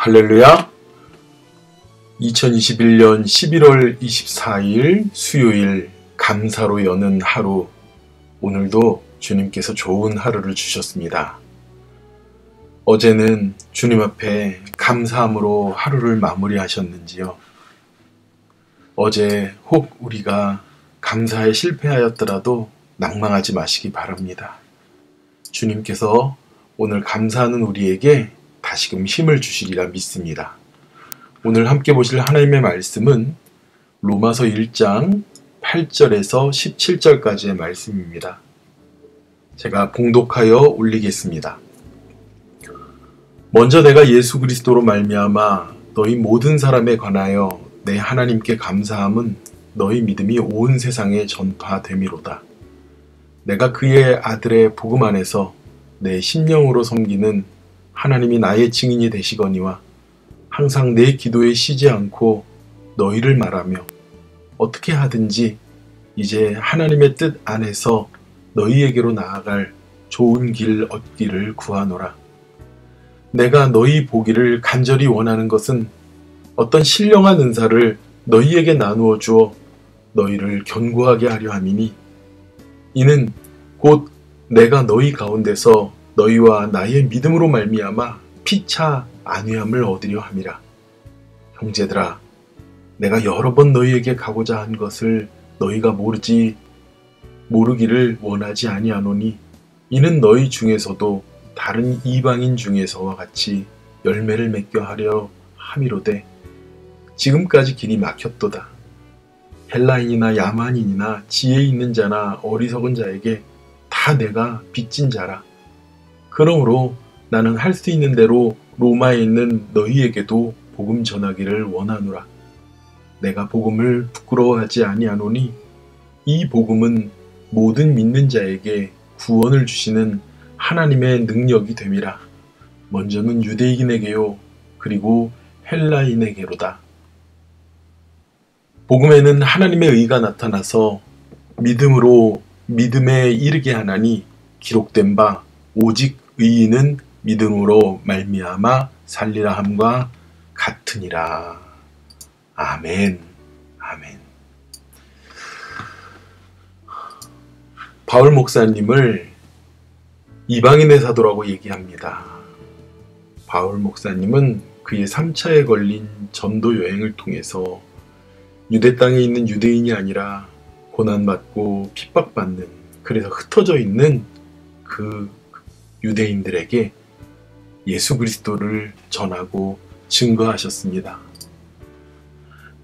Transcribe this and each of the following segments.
할렐루야! 2021년 11월 24일 수요일 감사로 여는 하루, 오늘도 주님께서 좋은 하루를 주셨습니다. 어제는 주님 앞에 감사함으로 하루를 마무리하셨는지요? 어제 혹 우리가 감사에 실패하였더라도 낭망하지 마시기 바랍니다. 주님께서 오늘 감사하는 우리에게 다시금 힘을 주시리라 믿습니다. 오늘 함께 보실 하나님의 말씀은 로마서 1장 8절에서 17절까지의 말씀입니다. 제가 봉독하여 올리겠습니다. 먼저 내가 예수 그리스도로 말미암아 너희 모든 사람에 관하여 내 하나님께 감사함은 너희 믿음이 온 세상에 전파됨이로다. 내가 그의 아들의 복음 안에서 내 심령으로 섬기는 하나님이 나의 증인이 되시거니와 항상 내 기도에 쉬지 않고 너희를 말하며 어떻게 하든지 이제 하나님의 뜻 안에서 너희에게로 나아갈 좋은 길 얻기를 구하노라. 내가 너희 보기를 간절히 원하는 것은 어떤 신령한 은사를 너희에게 나누어 주어 너희를 견고하게 하려 함이니 이는 곧 내가 너희 가운데서 너희와 나의 믿음으로 말미암아 피차 안위함을 얻으려 함이라. 형제들아, 내가 여러 번 너희에게 가고자 한 것을 너희가 모르기를 원하지 아니하노니 이는 너희 중에서도 다른 이방인 중에서와 같이 열매를 맺게 하려 함이로되 지금까지 길이 막혔도다. 헬라인이나 야만인이나 지혜 있는 자나 어리석은 자에게 다 내가 빚진 자라. 그러므로 나는 할 수 있는 대로 로마에 있는 너희에게도 복음 전하기를 원하노라. 내가 복음을 부끄러워하지 아니하노니 이 복음은 모든 믿는 자에게 구원을 주시는 하나님의 능력이 됨이라. 먼저는 유대인에게요, 그리고 헬라인에게로다. 복음에는 하나님의 의가 나타나서 믿음으로 믿음에 이르게 하나니 기록된 바 오직 의인은 믿음으로 말미암아 살리라 함과 같으니라. 아멘. 아멘. 바울 목사님을 이방인의 사도라고 얘기합니다. 바울 목사님은 그의 3차에 걸린 전도 여행을 통해서 유대 땅에 있는 유대인이 아니라 고난받고 핍박받는, 그래서 흩어져 있는 그 유대인들에게 예수 그리스도를 전하고 증거하셨습니다.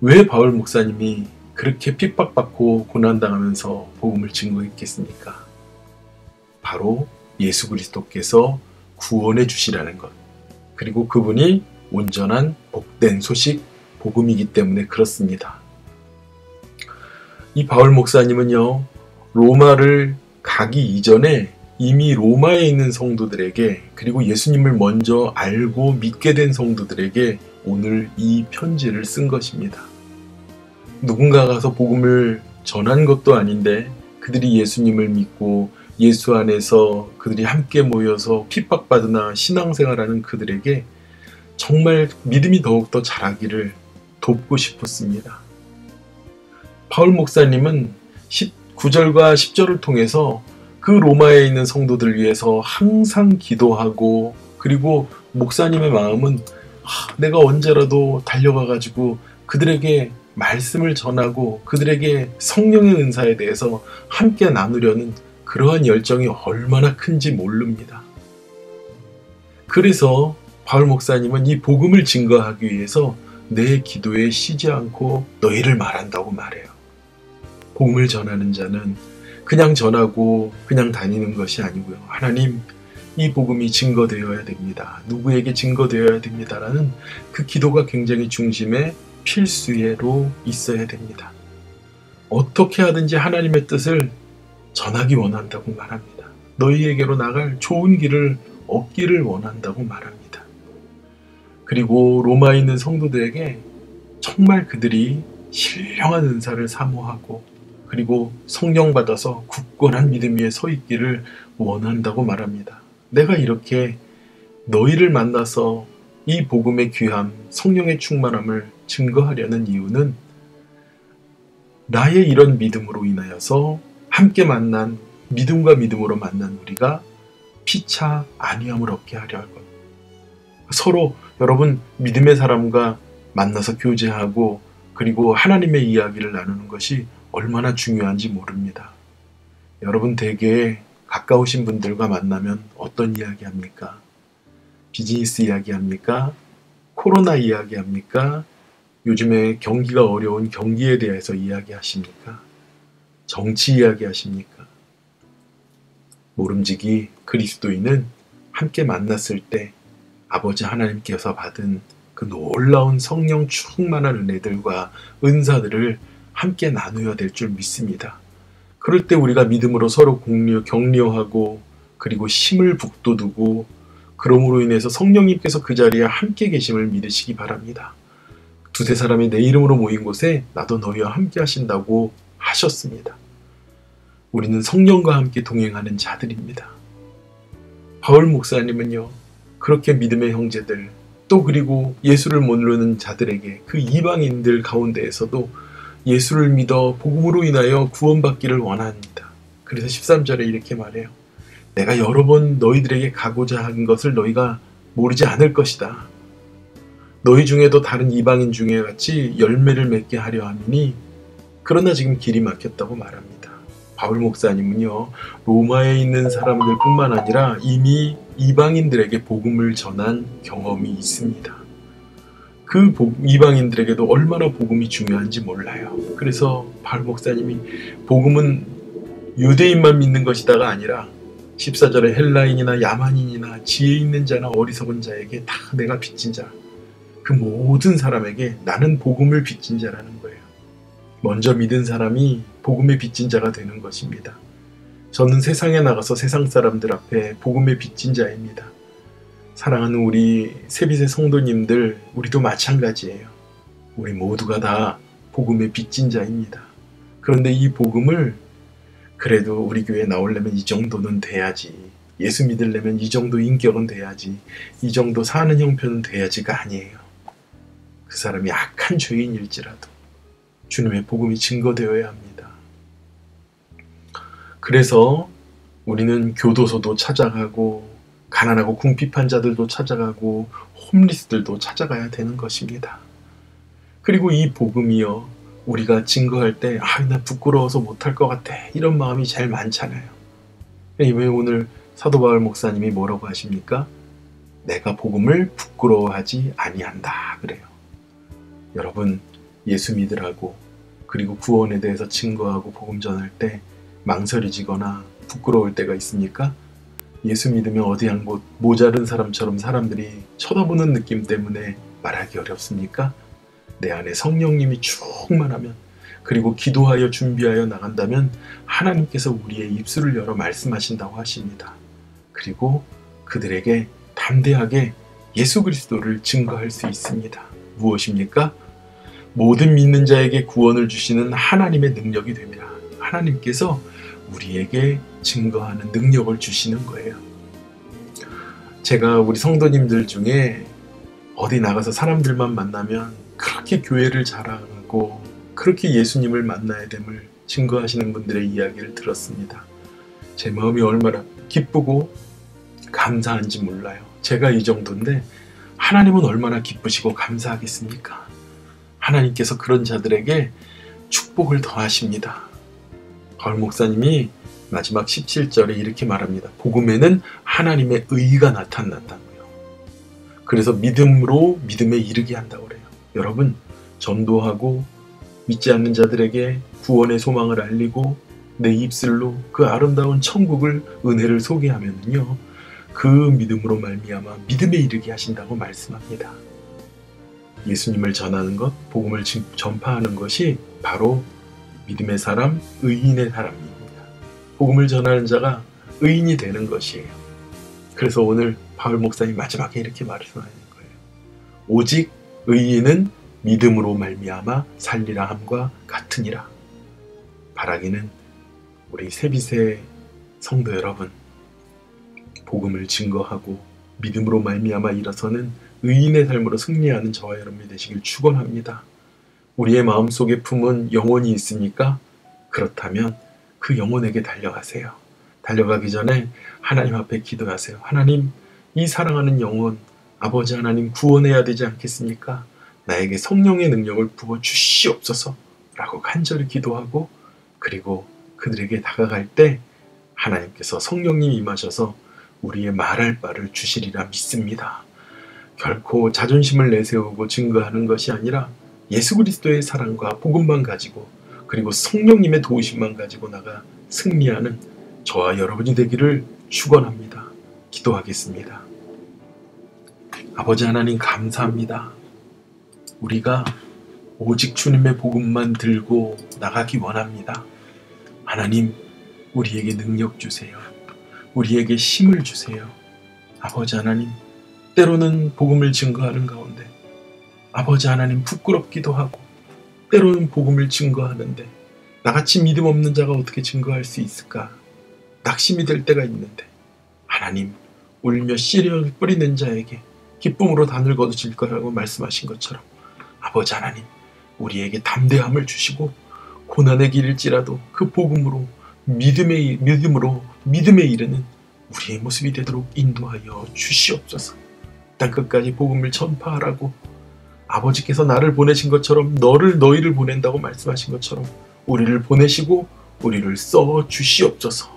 왜 바울 목사님이 그렇게 핍박받고 고난당하면서 복음을 증거했겠습니까? 바로 예수 그리스도께서 구원해 주시라는 것, 그리고 그분이 온전한 복된 소식, 복음이기 때문에 그렇습니다. 이 바울 목사님은요, 로마를 가기 이전에 이미 로마에 있는 성도들에게, 그리고 예수님을 먼저 알고 믿게 된 성도들에게 오늘 이 편지를 쓴 것입니다. 누군가 가서 복음을 전한 것도 아닌데 그들이 예수님을 믿고 예수 안에서 그들이 함께 모여서 핍박받으나 신앙생활하는 그들에게 정말 믿음이 더욱더 자라기를 돕고 싶었습니다. 바울 목사님은 9절과 10절을 통해서 그 로마에 있는 성도들 위해서 항상 기도하고, 그리고 목사님의 마음은 내가 언제라도 달려가가지고 그들에게 말씀을 전하고 그들에게 성령의 은사에 대해서 함께 나누려는 그러한 열정이 얼마나 큰지 모릅니다. 그래서 바울 목사님은 이 복음을 증거하기 위해서 내 기도에 쉬지 않고 너희를 말한다고 말해요. 복음을 전하는 자는 그냥 전하고 그냥 다니는 것이 아니고요. 하나님, 이 복음이 증거되어야 됩니다. 누구에게 증거되어야 됩니다라는 그 기도가 굉장히 중심에 필수예로 있어야 됩니다. 어떻게 하든지 하나님의 뜻을 전하기 원한다고 말합니다. 너희에게로 나갈 좋은 길을 얻기를 원한다고 말합니다. 그리고 로마에 있는 성도들에게 정말 그들이 신령한 은사를 사모하고 그리고 성령 받아서 굳건한 믿음 위에 서 있기를 원한다고 말합니다. 내가 이렇게 너희를 만나서 이 복음의 귀함, 성령의 충만함을 증거하려는 이유는 나의 이런 믿음으로 인하여서 함께 만난 믿음과 믿음으로 만난 우리가 피차 안위함을 얻게 하려 하고 서로 여러분 믿음의 사람과 만나서 교제하고 그리고 하나님의 이야기를 나누는 것이 얼마나 중요한지 모릅니다. 여러분 대개 가까우신 분들과 만나면 어떤 이야기 합니까? 비즈니스 이야기 합니까? 코로나 이야기 합니까? 요즘에 경기가 어려운 경기에 대해서 이야기하십니까? 정치 이야기하십니까? 모름지기 그리스도인은 함께 만났을 때 아버지 하나님께서 받은 그 놀라운 성령 충만한 은혜들과 은사들을 함께 나누어야 될 줄 믿습니다. 그럴 때 우리가 믿음으로 서로 격려하고 그리고 힘을 북돋우고 그러므로 인해서 성령님께서 그 자리에 함께 계심을 믿으시기 바랍니다. 두세 사람이 내 이름으로 모인 곳에 나도 너희와 함께 하신다고 하셨습니다. 우리는 성령과 함께 동행하는 자들입니다. 바울 목사님은요, 그렇게 믿음의 형제들, 또 그리고 예수를 모르는 자들에게 그 이방인들 가운데에서도 예수를 믿어 복음으로 인하여 구원받기를 원합니다. 그래서 13절에 이렇게 말해요. 내가 여러 번 너희들에게 가고자 한 것을 너희가 모르지 않을 것이다. 너희 중에도 다른 이방인 중에 같이 열매를 맺게 하려 함이니 그러나 지금 길이 막혔다고 말합니다. 바울 목사님은요, 로마에 있는 사람들 뿐만 아니라 이미 이방인들에게 복음을 전한 경험이 있습니다. 그 이방인들에게도 얼마나 복음이 중요한지 몰라요. 그래서 바울 목사님이 복음은 유대인만 믿는 것이다가 아니라 14절에 헬라인이나 야만인이나 지혜 있는 자나 어리석은 자에게 다 내가 빚진 자, 그 모든 사람에게 나는 복음을 빚진 자라는 거예요. 먼저 믿은 사람이 복음의 빚진 자가 되는 것입니다. 저는 세상에 나가서 세상 사람들 앞에 복음의 빚진 자입니다. 사랑하는 우리 세빛의 성도님들, 우리도 마찬가지예요. 우리 모두가 다 복음의 빚진 자입니다. 그런데 이 복음을 그래도 우리 교회에 나오려면 이 정도는 돼야지, 예수 믿으려면 이 정도 인격은 돼야지, 이 정도 사는 형편은 돼야지가 아니에요. 그 사람이 악한 죄인일지라도 주님의 복음이 증거되어야 합니다. 그래서 우리는 교도소도 찾아가고 가난하고 궁핍한 자들도 찾아가고 홈리스들도 찾아가야 되는 것입니다. 그리고 이 복음이요, 우리가 증거할 때 나 부끄러워서 못할 것 같아, 이런 마음이 제일 많잖아요. 왜 오늘 사도 바울 목사님이 뭐라고 하십니까? 내가 복음을 부끄러워하지 아니한다 그래요. 여러분, 예수 믿으라고 그리고 구원에 대해서 증거하고 복음 전할 때 망설여지거나 부끄러울 때가 있습니까? 예수 믿으면 어디 한 곳 모자른 사람처럼 사람들이 쳐다보는 느낌 때문에 말하기 어렵습니까? 내 안에 성령님이 충만하면, 그리고 기도하여 준비하여 나간다면 하나님께서 우리의 입술을 열어 말씀하신다고 하십니다. 그리고 그들에게 담대하게 예수 그리스도를 증거할 수 있습니다. 무엇입니까? 모든 믿는 자에게 구원을 주시는 하나님의 능력이 됩니다. 하나님께서 우리에게 증거하는 능력을 주시는 거예요. 제가 우리 성도님들 중에 어디 나가서 사람들만 만나면 그렇게 교회를 자랑하고 그렇게 예수님을 만나야 됨을 증거하시는 분들의 이야기를 들었습니다. 제 마음이 얼마나 기쁘고 감사한지 몰라요. 제가 이 정도인데 하나님은 얼마나 기쁘시고 감사하겠습니까? 하나님께서 그런 자들에게 축복을 더하십니다. 바울 목사님이 마지막 17절에 이렇게 말합니다. 복음에는 하나님의 의가 나타난다고요. 그래서 믿음으로 믿음에 이르게 한다고 그래요. 여러분, 전도하고 믿지 않는 자들에게 구원의 소망을 알리고 내 입술로 그 아름다운 천국을, 은혜를 소개하면요, 그 믿음으로 말미암아 믿음에 이르게 하신다고 말씀합니다. 예수님을 전하는 것, 복음을 전파하는 것이 바로 믿음의 사람, 의인의 사람입니다. 복음을 전하는 자가 의인이 되는 것이에요. 그래서 오늘 바울 목사님 마지막에 이렇게 말씀하는 거예요. 오직 의인은 믿음으로 말미암아 살리라 함과 같으니라. 바라기는 우리 세빛의 성도 여러분, 복음을 증거하고 믿음으로 말미암아 일어서는 의인의 삶으로 승리하는 저와 여러분이 되시길 축원합니다. 우리의 마음속에 품은 영혼이 있습니까? 그렇다면 그 영혼에게 달려가세요. 달려가기 전에 하나님 앞에 기도하세요. 하나님, 이 사랑하는 영혼 아버지 하나님 구원해야 되지 않겠습니까? 나에게 성령의 능력을 부어 주시옵소서 라고 간절히 기도하고, 그리고 그들에게 다가갈 때 하나님께서 성령님 임하셔서 우리의 말할 바를 주시리라 믿습니다. 결코 자존심을 내세우고 증거하는 것이 아니라 예수 그리스도의 사랑과 복음만 가지고, 그리고 성령님의 도우심만 가지고 나가 승리하는 저와 여러분이 되기를 축원합니다. 기도하겠습니다. 아버지 하나님 감사합니다. 우리가 오직 주님의 복음만 들고 나가기 원합니다. 하나님, 우리에게 능력 주세요. 우리에게 힘을 주세요. 아버지 하나님, 때로는 복음을 증거하는 가운데 아버지 하나님 부끄럽기도 하고, 때로는 복음을 증거하는데 나같이 믿음 없는 자가 어떻게 증거할 수 있을까 낙심이 될 때가 있는데, 하나님, 울며 씨를 뿌리는 자에게 기쁨으로 단을 거두실 거라고 말씀하신 것처럼 아버지 하나님, 우리에게 담대함을 주시고 고난의 길일지라도 그 복음으로 믿음에 이르는 우리의 모습이 되도록 인도하여 주시옵소서. 땅끝까지 복음을 전파하라고 아버지께서 나를 보내신 것처럼 너희를 보낸다고 말씀하신 것처럼 우리를 보내시고 우리를 써 주시옵소서.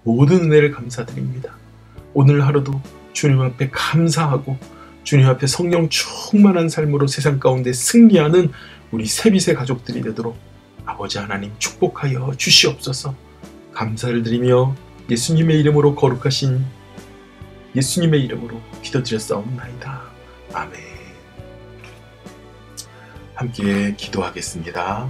모든 은혜를 감사드립니다. 오늘 하루도 주님 앞에 감사하고 주님 앞에 성령 충만한 삶으로 세상 가운데 승리하는 우리 세빛의 가족들이 되도록 아버지 하나님 축복하여 주시옵소서. 감사를 드리며 예수님의 이름으로, 거룩하신 예수님의 이름으로 기도드렸사옵나이다. 아멘. 함께 기도하겠습니다.